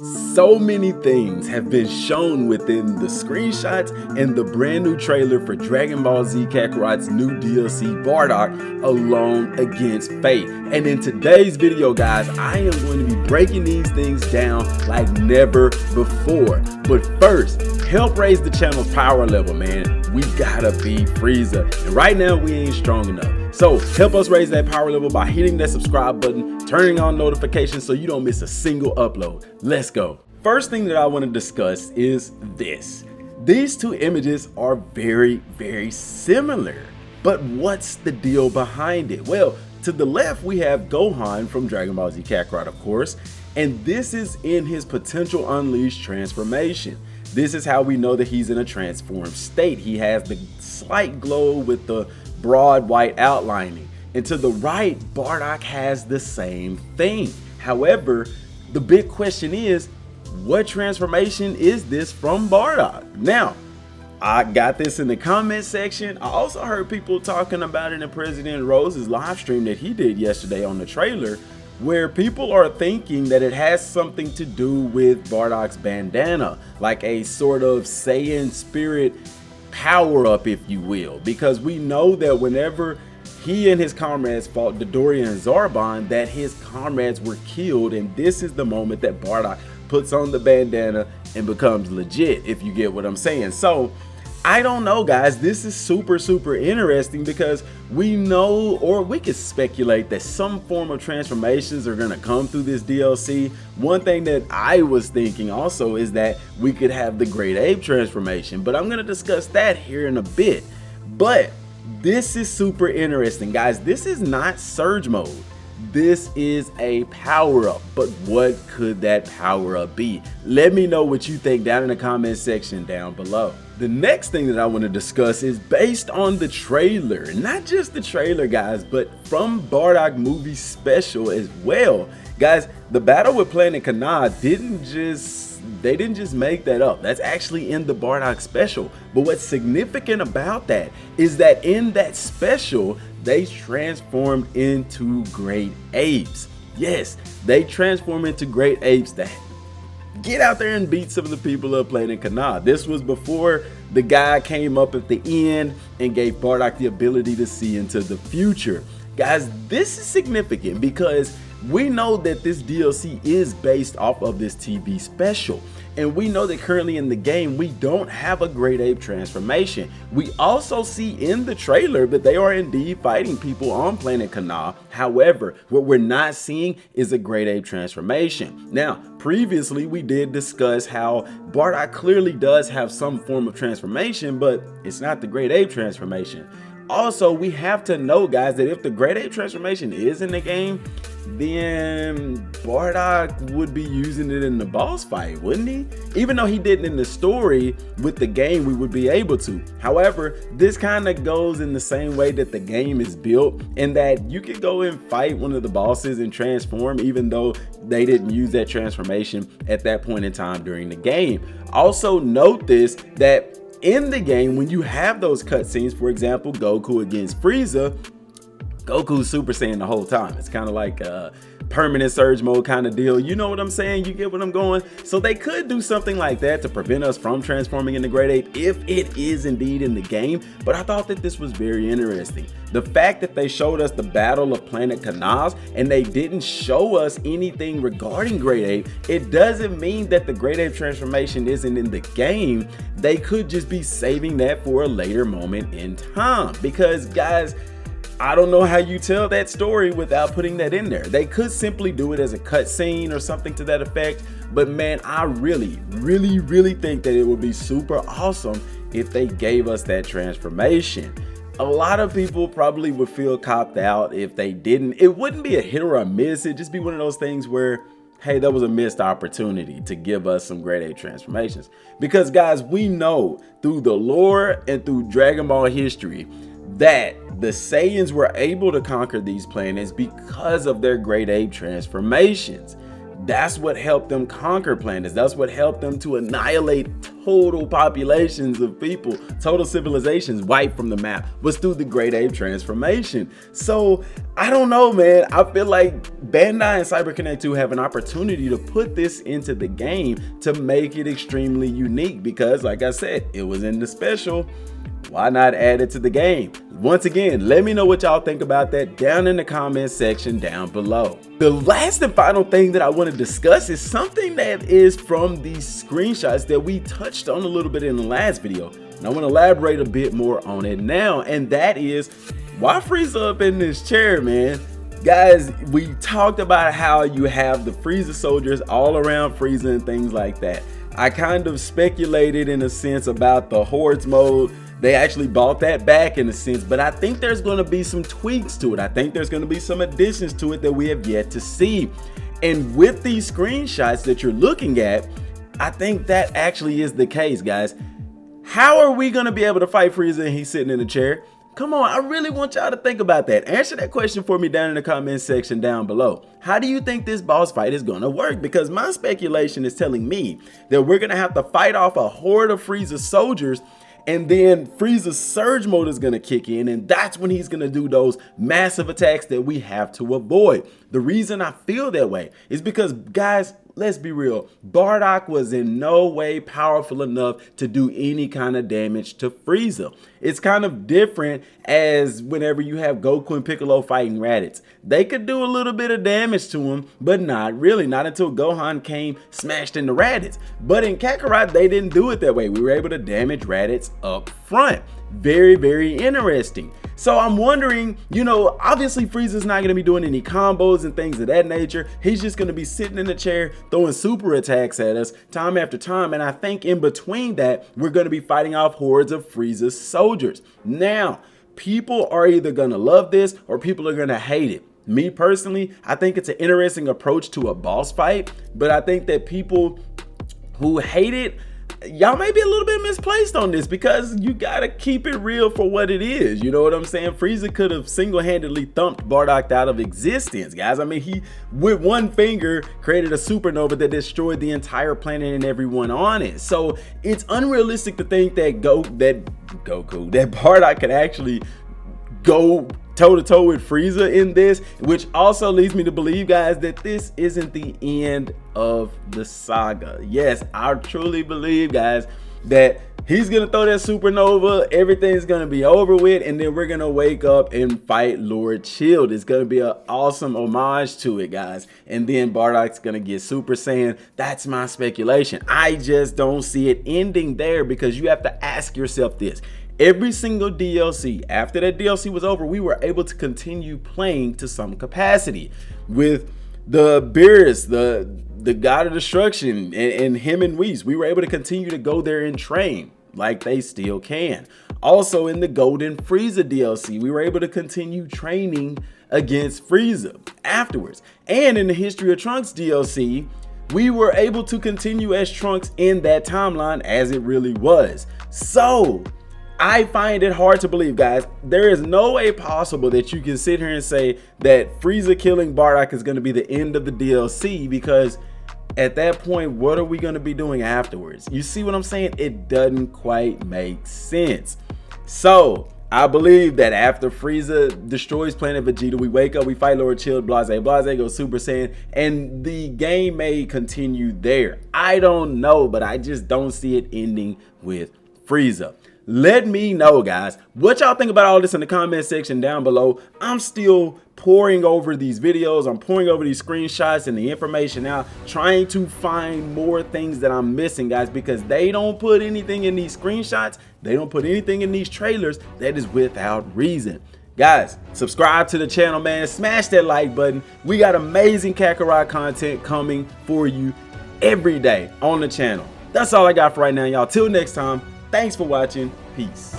So many things have been shown within the screenshots and the brand new trailer for Dragon Ball Z Kakarot's new DLC Bardock Alone Against Fate. And in today's video, guys, I am going to be breaking these things down like never before. But first, help raise the channel's power level, man. We gotta beat Frieza. And right now, we ain't strong enough. So help us raise that power level by hitting that subscribe button, turning on notifications so you don't miss a single upload. Let's go. First thing that I want to discuss is this. These two images are very similar. But what's the deal behind it? Well, to the left, we have Gohan from Dragon Ball Z Kakarot, of course. And this is in his potential unleashed transformation. This is how we know that he's in a transformed state. He has the slight glow with the broad white outlining, and to the right, Bardock has the same thing. However, the big question is, what transformation is this from Bardock? Now, I got this in the comment section. I also heard people talking about it in President Rose's live stream that he did yesterday on the trailer, where people are thinking that it has something to do with Bardock's bandana, like a sort of Saiyan spirit power up, if you will, because we know that whenever he and his comrades fought Dodoria and Zarbon, that his comrades were killed, and this is the moment that Bardock puts on the bandana and becomes legit, if you get what I'm saying. So I don't know, guys, this is super interesting because we know, or we could speculate, that some form of transformations are going to come through this DLC. One thing that I was thinking also is that we could have the Great Ape transformation, but I'm going to discuss that here in a bit. But this is super interesting, guys. This is not Surge mode. This is a power-up, but what could that power-up be? Let me know what you think down in the comment section down below. The next thing that I want to discuss is based on the trailer. Not just the trailer, guys, but from Bardock movie special as well. Guys, the battle with Planet Kana didn't just make that up. That's actually in the Bardock special. But what's significant about that is that in that special, they transformed into great apes. Yes, they transform into great apes that get out there and beat some of the people of Planet Kana. This was before the guy came up at the end and gave Bardock the ability to see into the future. Guys, this is significant because we know that this DLC is based off of this TV special, and we know that currently in the game we don't have a Great Ape transformation. We also see in the trailer that they are indeed fighting people on Planet Kana. However, what we're not seeing is a Great Ape transformation. Now, previously we did discuss how Bardock clearly does have some form of transformation, but it's not the Great Ape transformation. Also, we have to know, guys, that if the Great Ape transformation is in the game, then Bardock would be using it in the boss fight, wouldn't he? Even though he didn't in the story, with the game we would be able to. However, this kind of goes in the same way that the game is built, in that you could go and fight one of the bosses and transform even though they didn't use that transformation at that point in time during the game. Also note this, that in the game, when you have those cutscenes, for example, Goku against Frieza, Goku's Super Saiyan the whole time. It's kind of like a permanent surge mode kind of deal. You know what I'm saying? You get what I'm going? So they could do something like that to prevent us from transforming into Great Ape if it is indeed in the game. But I thought that this was very interesting. The fact that they showed us the Battle of Planet Kana and they didn't show us anything regarding Great Ape, it doesn't mean that the Great Ape transformation isn't in the game. They could just be saving that for a later moment in time. Because, guys, I don't know how you tell that story without putting that in there. They could simply do it as a cutscene or something to that effect. But man, I really think that it would be super awesome if they gave us that transformation. A lot of people probably would feel copped out if they didn't. It wouldn't be a hit or a miss. It'd just be one of those things where, hey, that was a missed opportunity to give us some Great Ape transformations. Because, guys, we know through the lore and through Dragon Ball history that the Saiyans were able to conquer these planets because of their Great Ape transformations. That's what helped them conquer planets. That's what helped them to annihilate total populations of people, total civilizations wiped from the map was through the Great Ape transformation. So I don't know, man. I feel like Bandai and CyberConnect 2 have an opportunity to put this into the game to make it extremely unique because, like I said, it was in the special. Why not add it to the game? Once again, let me know what y'all think about that down in the comment section down below. The last and final thing that I want to discuss is something that is from these screenshots that we touched on a little bit in the last video. And I want to elaborate a bit more on it now, and that is why Frieza up in this chair, man. Guys, we talked about how you have the Frieza soldiers all around Frieza and things like that. I kind of speculated in a sense about the Hordes mode. They actually bought that back in a sense, but I think there's going to be some tweaks to it. I think there's going to be some additions to it that we have yet to see. And with these screenshots that you're looking at, I think that actually is the case, guys. How are we going to be able to fight Frieza and he's sitting in a chair? Come on, I really want y'all to think about that. Answer that question for me down in the comment section down below. How do you think this boss fight is going to work? Because my speculation is telling me that we're going to have to fight off a horde of Frieza soldiers, and then Frieza's surge mode is going to kick in, and that's when he's going to do those massive attacks that we have to avoid. The reason I feel that way is because, guys, let's be real, Bardock was in no way powerful enough to do any kind of damage to Frieza. It's kind of different as whenever you have Goku and Piccolo fighting Raditz. They could do a little bit of damage to him, but not really, not until Gohan came smashed into Raditz. But in Kakarot, they didn't do it that way. We were able to damage Raditz up front. Very, very interesting. So I'm wondering, you know, obviously Frieza's not going to be doing any combos and things of that nature. He's just going to be sitting in the chair throwing super attacks at us time after time. And I think in between that, we're going to be fighting off hordes of Frieza's soldiers. Now, people are either going to love this or people are going to hate it. Me personally, I think it's an interesting approach to a boss fight, but I think that people who hate it, y'all may be a little bit misplaced on this because you gotta keep it real for what it is. You know what I'm saying? Frieza could have single-handedly thumped Bardock out of existence, guys. I mean, he with one finger created a supernova that destroyed the entire planet and everyone on it. So it's unrealistic to think that Bardock could actually go toe-to-toe with Frieza in this, which also leads me to believe, guys, that this isn't the end of the saga. Yes, I truly believe, guys, that he's gonna throw that supernova, everything's gonna be over with, and then we're gonna wake up and fight Lord Shield. It's gonna be an awesome homage to it, guys, and then Bardock's gonna get Super Saiyan. That's my speculation. I just don't see it ending there, because you have to ask yourself this. Every single DLC, after that DLC was over, we were able to continue playing to some capacity with the Beerus, the God of Destruction, and him and Whis. We were able to continue to go there and train like they still can. Also in the Golden Frieza DLC, we were able to continue training against Frieza afterwards. And in the History of Trunks DLC, we were able to continue as Trunks in that timeline as it really was. So I find it hard to believe, guys. There is no way possible that you can sit here and say that Frieza killing Bardock is going to be the end of the DLC, because at that point, what are we going to be doing afterwards? You see what I'm saying? It doesn't quite make sense. So I believe that after Frieza destroys Planet Vegeta, we wake up, we fight Lord Shield, Blase, go Super Saiyan, and the game may continue there. I don't know, but I just don't see it ending with Frieza. Let me know, guys, what y'all think about all this in the comment section down below. I'm still poring over these videos. I'm poring over these screenshots and the information out, trying to find more things that I'm missing, guys, because they don't put anything in these screenshots. They don't put anything in these trailers that is without reason. Guys, subscribe to the channel, man. Smash that like button. We got amazing Kakarot content coming for you every day on the channel. That's all I got for right now, y'all. Till next time. Thanks for watching. Peace.